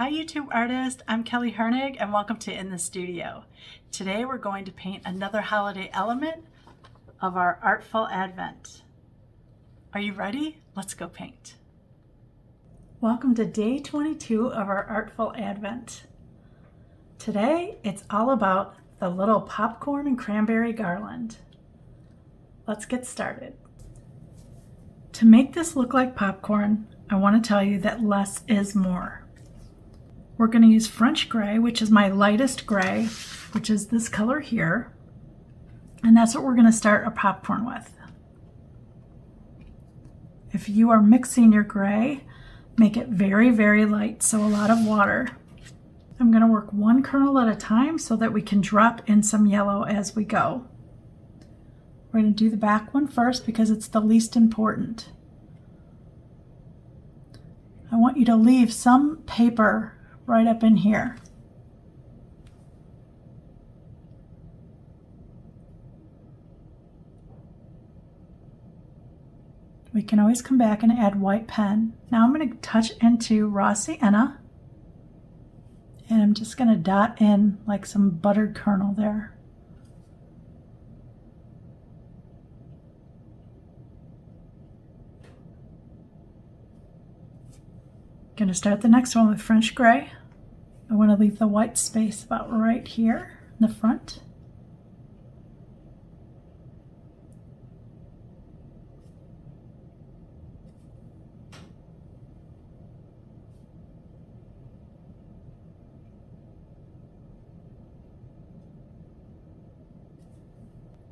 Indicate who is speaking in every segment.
Speaker 1: Hi YouTube artist, I'm Kelly Hernig and welcome to In the Studio. Today we're going to paint another holiday element of our Artful Advent. Are you ready? Let's go paint. Welcome to day 22 of our Artful Advent. Today it's all about the little popcorn and cranberry garland. Let's get started. To make this look like popcorn, I want to tell you that less is more. We're going to use French gray, which is my lightest gray, which is this color here. And that's what we're going to start our popcorn with. If you are mixing your gray, make it very, very light, so a lot of water. I'm going to work one kernel at a time so that we can drop in some yellow as we go. We're going to do the back one first because it's the least important. I want you to leave some paper right up in here. We can always come back and add white pen. Now I'm going to touch into raw sienna, and I'm just going to dot in like some buttered kernel there. Going to start the next one with French gray. I want to leave the white space about right here in the front.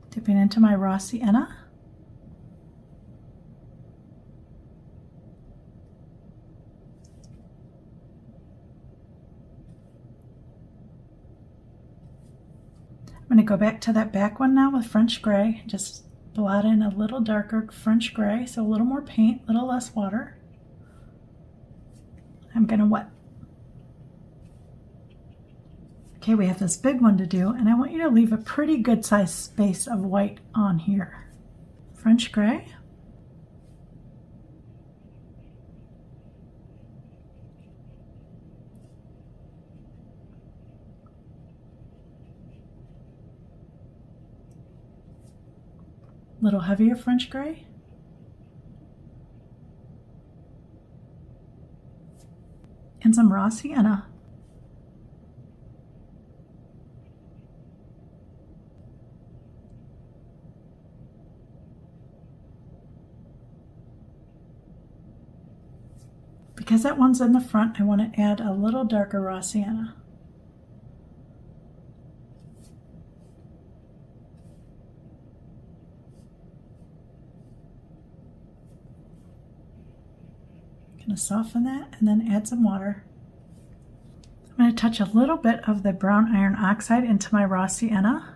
Speaker 1: Dipping into my raw sienna. I'm going to go back to that back one now with French gray. Just blot in a little darker French gray, so a little more paint, a little less water. I'm going to wet. Okay, we have this big one to do, and I want you to leave a pretty good sized space of white on here. French gray. Little heavier French gray. And some raw sienna. Because that one's in the front, I want to add a little darker raw sienna. Going to soften that and then add some water. I'm going to touch a little bit of the brown iron oxide into my raw sienna.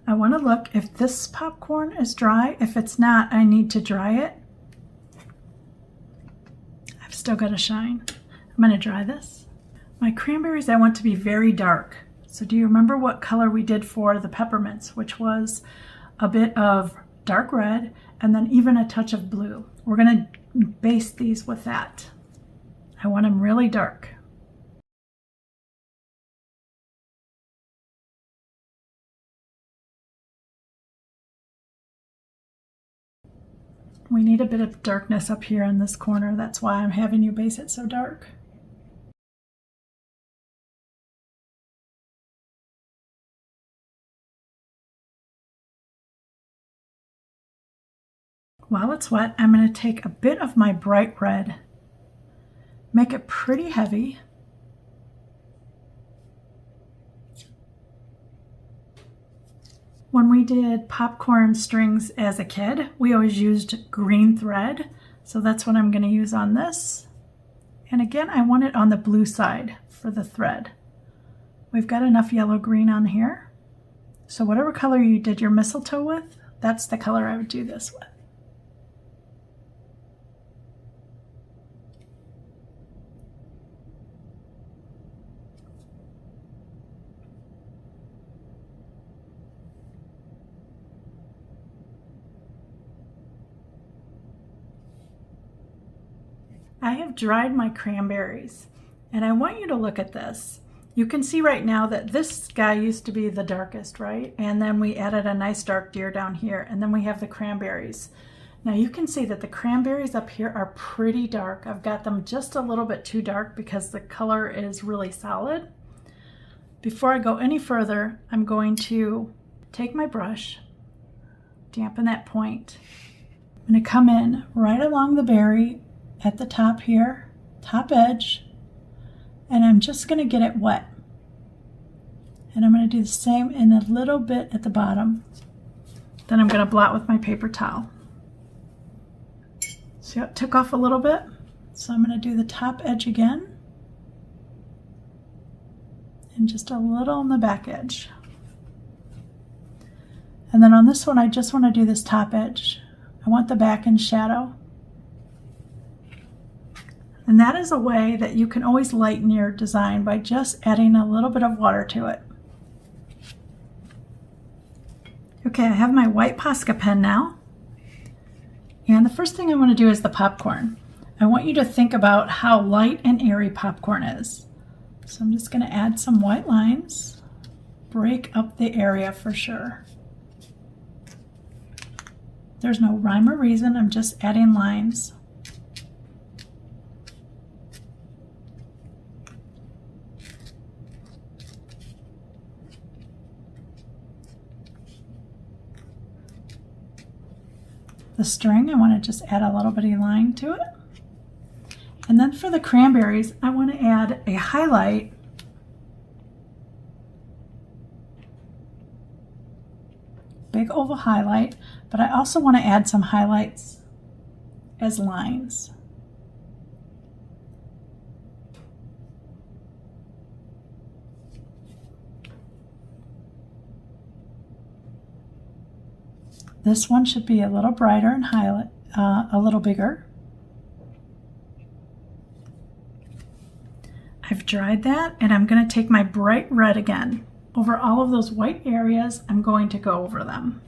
Speaker 1: I want to look if this popcorn is dry. If it's not, I need to dry it. I've still got to shine. I'm going to dry this. My cranberries I want to be very dark. So do you remember what color we did for the peppermints, which was a bit of dark red and then even a touch of blue? We're going to base these with that. I want them really dark. We need a bit of darkness up here in this corner. That's why I'm having you base it so dark. While it's wet, I'm going to take a bit of my bright red, make it pretty heavy. When we did popcorn strings as a kid, we always used green thread, so that's what I'm going to use on this. And again, I want it on the blue side for the thread. We've got enough yellow-green on here, so whatever color you did your mistletoe with, that's the color I would do this with. I have dried my cranberries, and I want you to look at this. You can see right now that this guy used to be the darkest, right? And then we added a nice dark deer down here, and then we have the cranberries. Now you can see that the cranberries up here are pretty dark. I've got them just a little bit too dark because the color is really solid. Before I go any further, I'm going to take my brush, dampen that point. I'm going to come in right along the berry at the top here, top edge, and I'm just going to get it wet. And I'm going to do the same in a little bit at the bottom. Then I'm going to blot with my paper towel. See how it took off a little bit? So I'm going to do the top edge again. And just a little on the back edge. And then on this one, I just want to do this top edge. I want the back in shadow. And that is a way that you can always lighten your design by just adding a little bit of water to it. Okay, I have my white Posca pen now. And the first thing I want to do is the popcorn. I want you to think about how light and airy popcorn is. So I'm just going to add some white lines, break up the area for sure. There's no rhyme or reason, I'm just adding lines. The string, I want to just add a little bitty line to it. And then for the cranberries, I want to add a highlight big oval highlight, but I also want to add some highlights as lines. This one should be a little brighter and highlight, a little bigger. I've dried that, and I'm going to take my bright red again. Over all of those white areas, I'm going to go over them.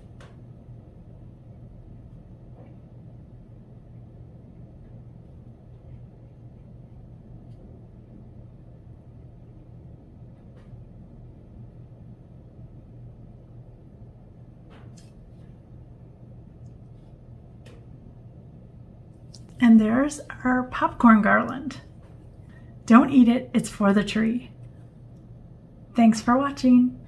Speaker 1: And there's our popcorn garland. Don't eat it, it's for the tree. Thanks for watching.